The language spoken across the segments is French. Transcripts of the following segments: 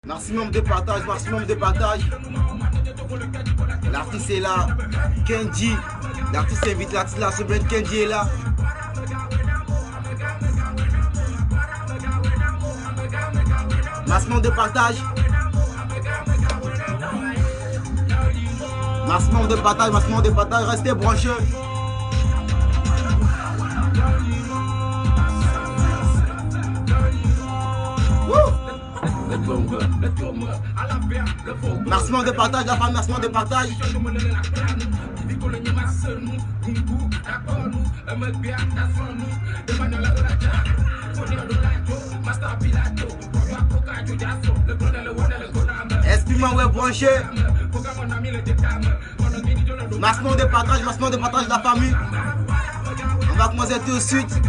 Maximum de partage, maximum de partage. L'artiste est là. Kenji. L'artiste invite l'artiste la semaine. Kenji est là. Maximum de partage. Maximum de partage, maximum de partage. Restez branchés. Maximum de partage, la femme, maximum de partage. Excuse-moi, ouais, branché. Maximum de partage de la famille. On va commencer tout de suite.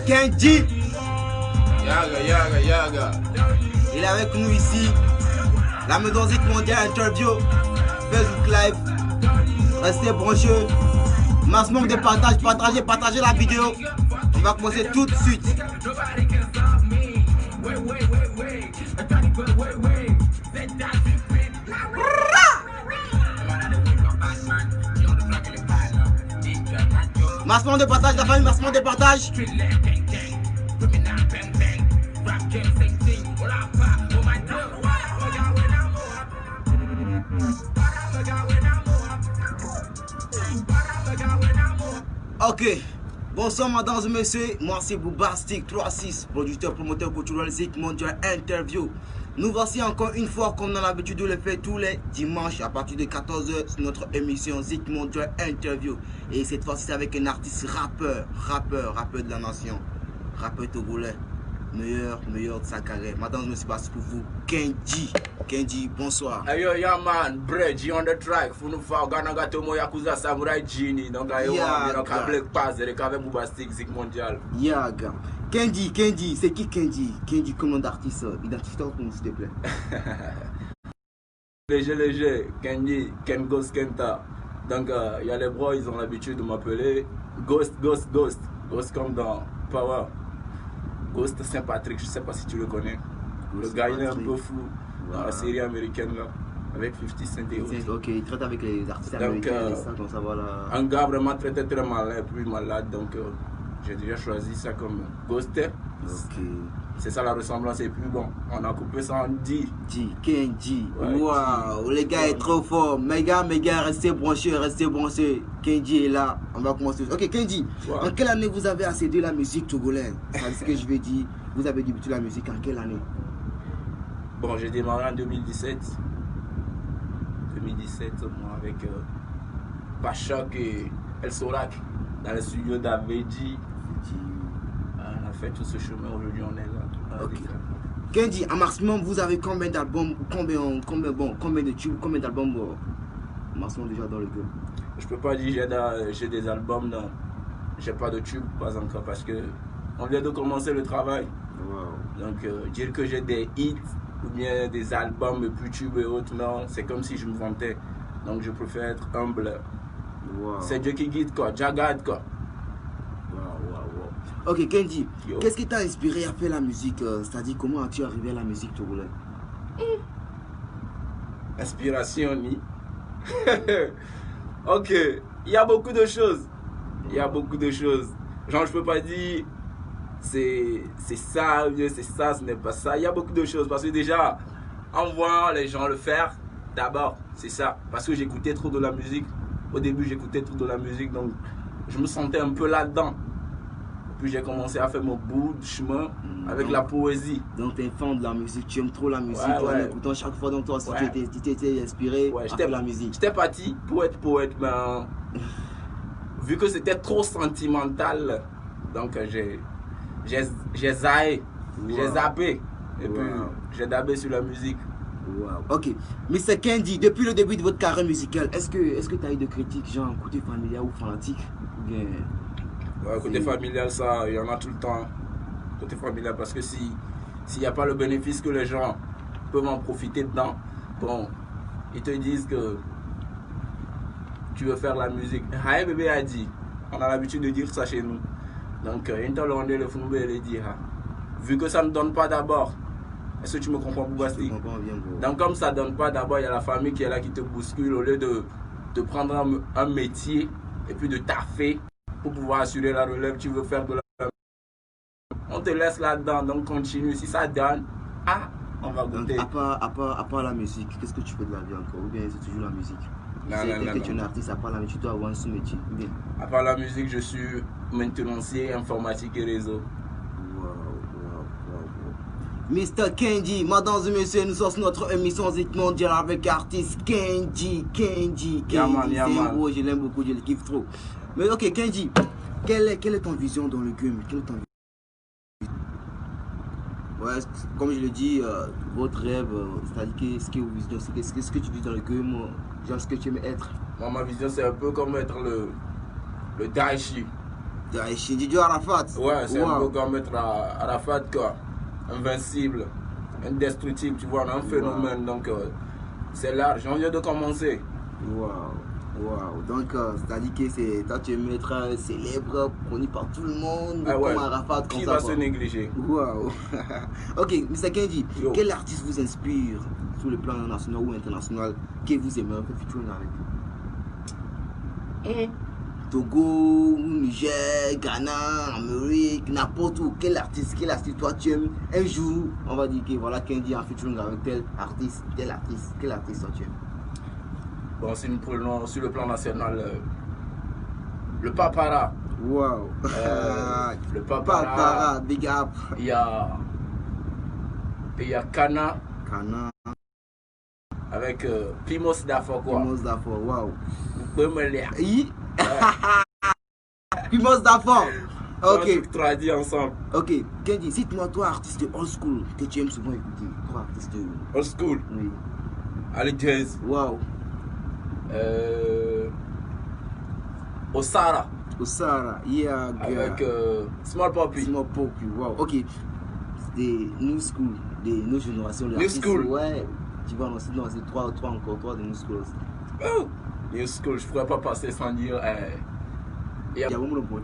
Kenji. Yaga. Il est avec nous ici. La Maison Zik Mondiale interview. Facebook Live. Restez branchés. Maximum de partage. Partagez la vidéo. On va commencer tout de suite. Maximum de partage, la famille, maximum de partage. Ok, bonsoir madame et messieurs, moi c'est Boubastic 36, producteur, promoteur culturel Zik Mondial Interview. Nous voici encore une fois comme dans l'habitude de le faire tous les dimanches à partir de 14 h sur notre émission Zik Mondial Interview. Et cette fois-ci c'est avec un artiste rappeur de la nation, rappeur togolais, meilleur de sa carrière. Madame et messieurs, c'est pour vous Kenji. Kenji, bonsoir. Hey yo, yeah man, Bre, G on the track. Funufa, Ganaga Tomo Yakuza Samurai Genie. Donc là, yo, on a Black Pass, et avec Boubastic Zik Mondial. Yaga. Kenji, c'est qui Kenji? Kenji, comme nom d'artiste, identifie-toi pour nous s'il te plaît. Léger, Kenji, Ken Ghost Kenta. Donc, il y a les bros, ils ont l'habitude de m'appeler Ghost. Ghost comme dans Power. Ghost Saint-Patrick, je sais pas si tu le connais. Le gars, il est un peu fou dans la série américaine là, avec 50 Cent et autres. Ok, il traite avec les artistes américains et ça, comme ça, voilà. Un gars vraiment très malin, plus malade, donc j'ai déjà choisi ça comme Ghost. Ok. C'est ça la ressemblance, et puis bon, on a coupé ça en D. Kenji. Ouais, Waouh, les gars est trop fort. Mes gars, restez branchés. Kenji est là. On va commencer. Ok, Kenji, en quelle année vous avez accédé à la musique togolaise? C'est ce que je vais dire. Vous avez débuté la musique en quelle année? Bon, j'ai démarré en 2017. 2017, moi, avec Pachak et El Sorak, dans le studio d'Avedji. On a fait tout ce chemin, aujourd'hui on est là. Okay. Kenji, en maximum, vous avez combien d'albums, combien de tubes, combien d'albums maximum déjà dans le cœur? Je peux pas dire j'ai des albums, non. J'ai pas de tubes, pas encore, parce que on vient de commencer le travail. Wow. Donc dire que j'ai des hits ou bien des albums plus tubes et autres, non, c'est comme si je me vantais. Donc je préfère être humble. Wow. C'est Dieu qui guide quoi, Jagad quoi. Ok Kenji, qu'est-ce qui t'a inspiré à faire la musique? C'est-à-dire comment as-tu arrivé à la musique togolaise? Inspiration ni. Ok, il y a beaucoup de choses. Genre je peux pas dire c'est ça, c'est ça, ce n'est pas ça. Il y a beaucoup de choses parce que déjà, en voyant les gens le faire, d'abord, c'est ça. Parce que j'écoutais trop de la musique. Au début, j'écoutais trop de la musique, donc je me sentais un peu là-dedans. Puis j'ai commencé à faire mon bout de chemin avec la poésie. Donc tu es fan de la musique, tu aimes trop la musique, en écoutant chaque fois. Donc toi aussi tu t'étais inspiré à faire la musique. J'étais parti pour être poète, mais vu que c'était trop sentimental, donc j'ai zappé. Et puis j'ai dabé sur la musique. Wow. Ok, Mr. Kenji, depuis le début de votre carrière musicale, est-ce que tu as eu de critiques, genre côté familial ou fanatique? Ou bien... Côté familial, ça, il y en a tout le temps. Côté familial, parce que s'il n'y a pas le bénéfice que les gens peuvent en profiter dedans, bon, ils te disent que tu veux faire la musique. Haye bébé a dit, on a l'habitude de dire ça chez nous. Donc, le Founoube, elle dit, vu que ça ne donne pas d'abord, est-ce que tu me comprends, Boubastik? Je comprends bien, bro. Donc, comme ça ne donne pas d'abord, il y a la famille qui est là, qui te bouscule au lieu de prendre un métier et puis de taffer pour pouvoir assurer la relève. Tu veux faire de la on te laisse là-dedans, donc continue. Si ça donne, on va goûter. Donc, à part la musique, qu'est-ce que tu fais de la vie encore? Ou bien c'est toujours la musique? Non. Tu es un artiste, à part la musique, tu dois avoir un sous-métier. À part la musique, je suis maintenancier, informatique et réseau. Mr. Kenji, mesdames et messieurs, nous sommes sur notre émission Zik Mondial avec l'artiste Kenji. C'est un gros, je l'aime beaucoup, je le kiffe trop. Mais ok, Kenji, quelle est ton vision dans le game? Ouais, comme je le dis, votre rêve, c'est-à-dire ce qui est vos visions, ce que tu vis dans le game, genre ce que tu aimes être. Moi, ma vision, c'est un peu comme être le Daichi. Daichi, Didier Arafat. Ouais, c'est un peu comme être Arafat, quoi. Invincible, indestructible, tu vois, on a un phénomène, donc c'est large, on vient de commencer. Wow. Donc, c'est-à-dire que toi, tu aimes être célèbre, connu par tout le monde, ouais. comme Arafat. Qui va se négliger? Wow. Ok, Mr. Kenji, quel artiste vous inspire sur le plan national ou international que vous aimez un peu featuring avec? Togo, Niger, Ghana, Amérique, n'importe où. Quel artiste toi tu aimes? Un jour, on va dire que voilà, Kenji en featuring avec tel artiste. Quel artiste toi tu aimes? Bon, si nous prenons sur le plan national, le Papara. Wow. Le Papara, big up. Il y a Kana. Avec Pimos Dafor, quoi. Pimos Dafor, wow. Vous pouvez me lire. Pimos Dafor. Ok. Traduit ensemble. Ok, Kenji, cite-moi toi, artiste old school que tu aimes souvent écouter. Trois artistes old school. Oui. Ali Jazz. Wow. Osara, yeah. Avec Small Poppy. Wow. Ok. Des new school, des new générations. New school. Ouais. Tu vois, c'est trois de new school aussi. Oh, new school, je pourrais pas passer sans dire. Il y a vraiment le point.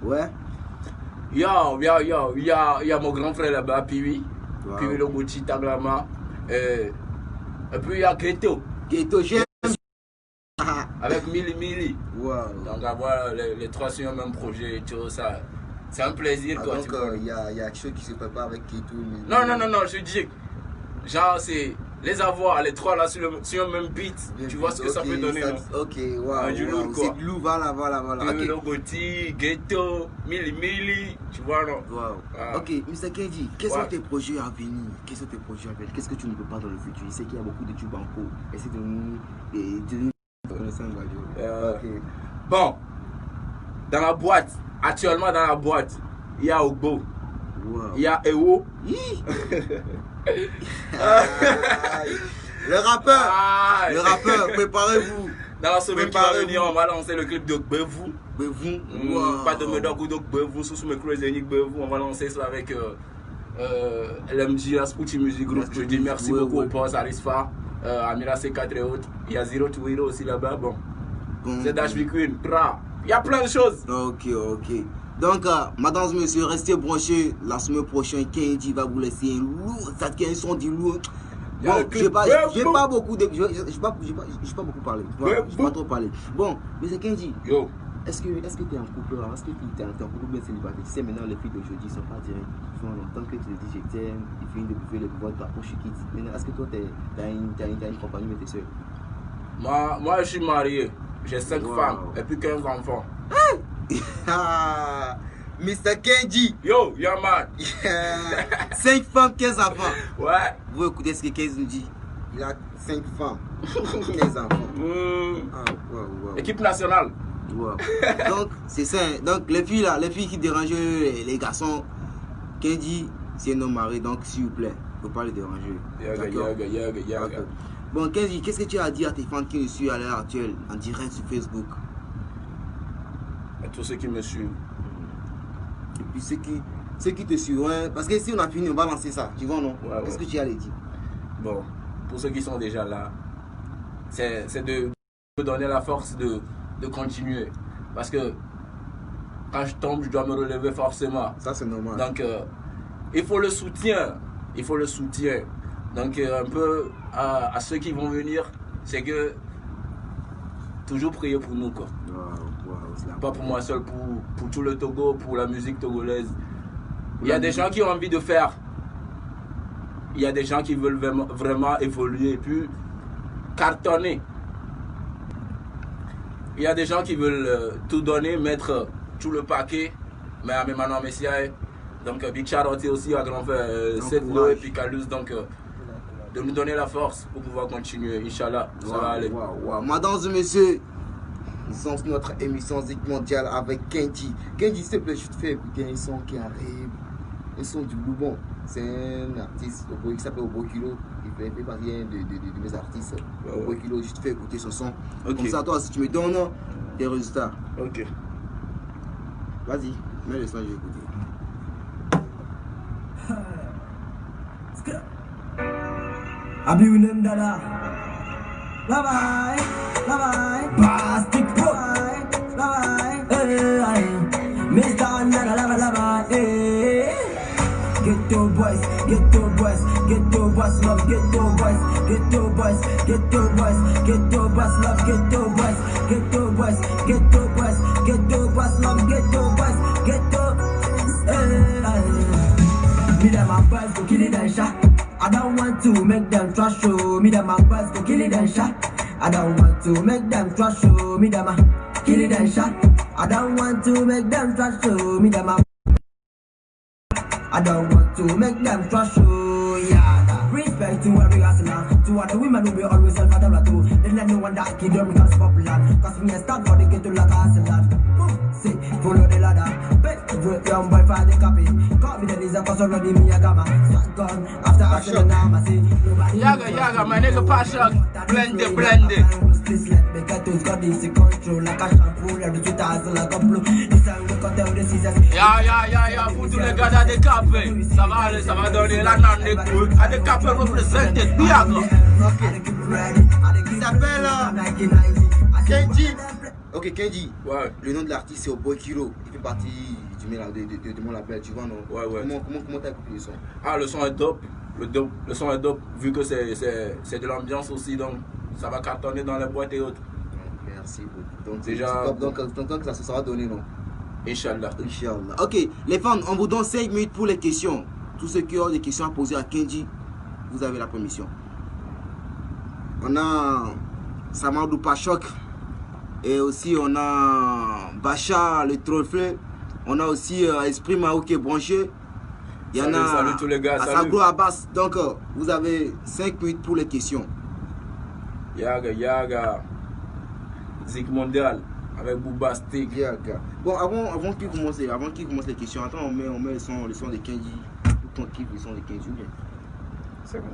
Ouais. Il y a mon grand frère là-bas, Piwi. Wow. Piwi Loguchi Taglama. Et puis il y a Ghetto, j'aime. Avec Mili. Wow. Donc avoir les trois sur un même projet et tout ça, c'est un plaisir. Quoi, donc il y a quelque chose qui se prépare avec Ghetto. Non, je dis, genre c'est les avoir, les trois là sur un même beat, tu vois ce que ça peut donner. Ok, wow. Du lourd, quoi. C'est du lourd, voilà. Okay. Logoti, Ghetto, Mili, tu vois, non? Wow. Ok, Mr. Kenji, quels sont tes projets à venir? Qu'est-ce que tu ne peux pas dans le futur? Je sais qu'il y a beaucoup de tubes en cours. Essaye de nous connaissant okay. Bon, actuellement dans la boîte, il y a Ogbo, il y a Ewo. Le rappeur, préparez-vous. Dans la semaine qui va venir, on va lancer le clip de Bevou. Wow. Pas de Medok ou de Bevou, sous mes crazy Bevou. On va lancer ça avec LMG, la Spouty Music Group. Je dis merci beaucoup au poste, à l'ISFA, à Mira C4 et autres. Il y a Zero to Hero aussi là-bas. Bon. C'est Dash Queen. Il y a plein de choses. Ok. Donc, mesdames et messieurs, restez branchés. La semaine prochaine, Kenji va vous laisser un lourd. Ça qui est un son du lourd. Bon, j'ai pas beaucoup parlé. J'ai pas trop parlé. Bon, mais c'est Kenji. Yo. Est-ce que tu es en couple? Est-ce que tu es en couple bien célibataire? Tu sais, maintenant, les filles d'aujourd'hui sont pas directes. Ils font longtemps que tu te dis je t'aime. Ils finissent de bouffer les pouvoirs de ta poche quitte. Maintenant, est-ce que toi, tu as une compagnie, mais tu es seul? Moi, je suis marié. J'ai 5 femmes et puis 15 enfants. Mr. Kenji. Yo, man. 5 femmes, 15 enfants. Ouais. Vous écoutez ce que Kenji nous dit. Il a 5 femmes, 15 enfants. Wow. Équipe nationale. Wow. Donc, c'est ça. Donc, les filles qui dérangent les garçons, Kenji, c'est un homme marié. Donc, s'il vous plaît, il ne faut pas les déranger. Yaga. Bon, Kenji, qu'est-ce que tu as à dire à tes fans qui nous suivent à l'heure actuelle en direct sur Facebook? À tous ceux qui me suivent. Et puis ceux qui te suivent, hein, parce que si on a fini, on va lancer ça, tu vois, non? Qu'est-ce que tu as à dire? Bon, pour ceux qui sont déjà là, c'est de me donner la force de continuer. Parce que quand je tombe, je dois me relever forcément. Ça, c'est normal. Donc, il faut le soutien. Il faut le soutien. Donc, un peu à ceux qui vont venir, c'est que toujours prier pour nous, quoi. Pas pour moi seul, pour tout le Togo, pour la musique togolaise. Il y a des gens qui ont envie de faire. Il y a des gens qui veulent vraiment évoluer et puis cartonner. Il y a des gens qui veulent tout donner, mettre tout le paquet. Mais à mes maintenant, Messia, donc Big Charlotte aussi à grand frère Sedlo et puis Calus, donc de nous donner la force pour pouvoir continuer. Inch'Allah, ça va aller. Mesdames et messieurs, nous sommes sur notre émission Zik Mondial avec Kenji. Kenji, s'il te plaît, je te fais écouter un son qui arrive. Un son du Loubon. C'est un artiste qui s'appelle Obokilo. Il fait partie de mes artistes. Obokilo, je te fais écouter ce son. Okay. Comme ça, toi, si tu me donnes tes résultats. Ok. Vas-y, mets le son, je vais écouter. Abiyunem dada. Bye bye, bye bye. Plastic boy, bye bye. Hey, Mr. Nana, la bye. Hey. Ghetto boys, ghetto boys, ghetto boys, love ghetto boys, ghetto boys, ghetto boys, ghetto boys, love ghetto boys, ghetto boys, ghetto boys, ghetto boys, love ghetto boys, ghetto. Me them my boys go kill it and shot. I don't want to make them trash show. Me them my boys go kill it and shot. I don't want to make them trash show. Me them kill it and shot. I don't want to make them trash show. Me them I don't want to make them trash show. Yeah, respect to every hustler. To other women who be always self at the too. They let no one that kid them because popular. Cause me a stop for the get to like a hustler. See, follow the ladder. Bet to young boy for the copy. Call me the laser cause already me a gamma. Shotgun after hustling now I see. Yaga, my nigga Passion. Blend it. Please let me get those got this control. Like a shampoo, every 2000 like a blue. This time we cut down the scissors. Yeah, pour tous les gars dans des cafés. Ça va aller, ça va donner la nane des couilles. À des cafés représentés, Biago. Il s'appelle Kenji. Ok, Kenji. Ouais. Le nom de l'artiste c'est Obokilo. Il fait partie de mon label, tu vois, non? Ouais. Comment t'as écouté le son? Ah, le son est dope. Le son est dope, vu que c'est de l'ambiance aussi, donc ça va cartonner dans les boîtes et autres. Merci beaucoup. Donc, déjà, donc ça va donner, non? Inch'Allah. Ok, les fans, on vous donne 5 minutes pour les questions. Tous ceux qui ont des questions à poser à Kenji, vous avez la permission. On a Samadou Pachok. Et aussi on a Bacha le trophée. On a aussi Esprit Maouké branché. Il y en a salut tous les gars, Asagro Abbas. Donc vous avez 5 minutes pour les questions. Yaga. Zik Mondial avec Boubastic. Yaga. Bon, avant qu'il commence les questions, attends, on met le son de Kenji. Pour ton kiff, le son de Kenji. C'est bon.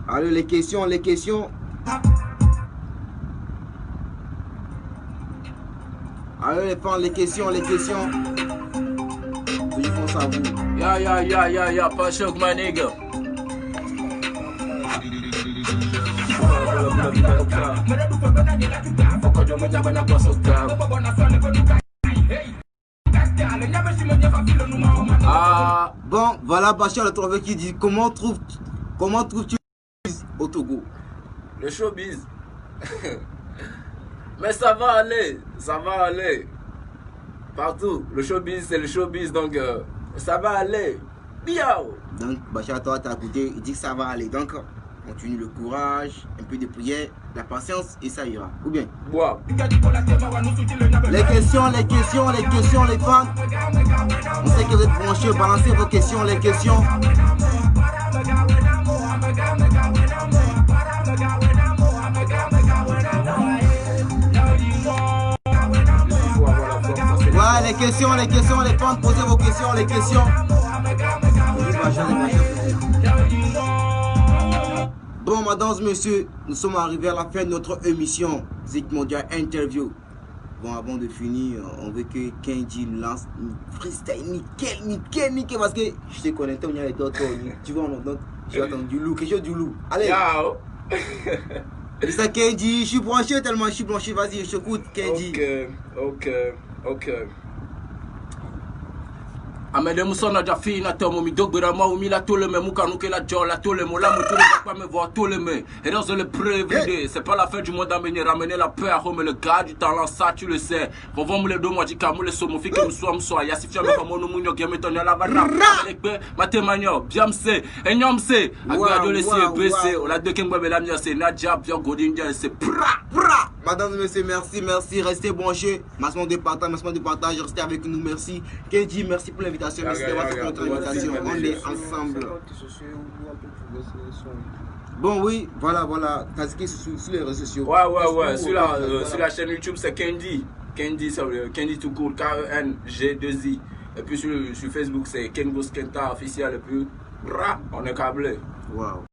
Alors les questions. Alors les fans, les questions. Je pense à vous. Ya, pas choc, my nigga. Bon, voilà Bachar le trophée qui dit comment trouves-tu au Togo? Le showbiz. Mais ça va aller. Partout. Le showbiz, c'est le showbiz, donc ça va aller. Biao. Donc, Bachar, toi, t'as écouté, il dit que ça va aller. Donc, continue le courage, un peu de prière, la patience, et ça ira. Ou bien? Wow. Les questions, les fans. On sait que vous êtes branchés, balancez vos questions, les questions. Ouais, les questions, les fans, posez vos questions, les questions. Bon, mesdames, messieurs, nous sommes arrivés à la fin de notre émission Zik Mondial Interview. Bon, avant de finir, on veut que Kenji lance une freestyle nickel, parce que je te connais, tu vois, donc j'ai attendu du loup, quelque chose du loup. Allez. Ciao. Mr. Kenji, je suis branché tellement je suis branché. Vas-y, je t'écoute, Kenji. Ok. Amede musona jafi na tomo mi dogbera ma umi la tole me muka nuke la jo la tole mo la mo tole pas me voir tole me et dans le prévu c'est pas la fin du monde d'amener ramener la paix à Rome le gars du talent ça tu le sais vont me le do moi di kamu le somo fi que me soa ya si fiame comme no munyo game ton la va avec matemanyo bien c'est et nyom c'est agado le CBC on la de king bebe la mia c'est Nadia bien godin c'est pra. Madame, monsieur, merci, restez branchés. Massement de partage, restez avec nous, merci. Kenji, merci pour l'invitation, merci d'avoir fait notre invitation. On est ensemble. Bon, oui, voilà. Kazuki sur les réseaux sociaux. Ouais. Sur la chaîne YouTube, c'est Kendi. Kendi tout court, KENG2I. Et puis sur Facebook, c'est Ken Goskenta officiel. Et puis, on est câblé. Wow.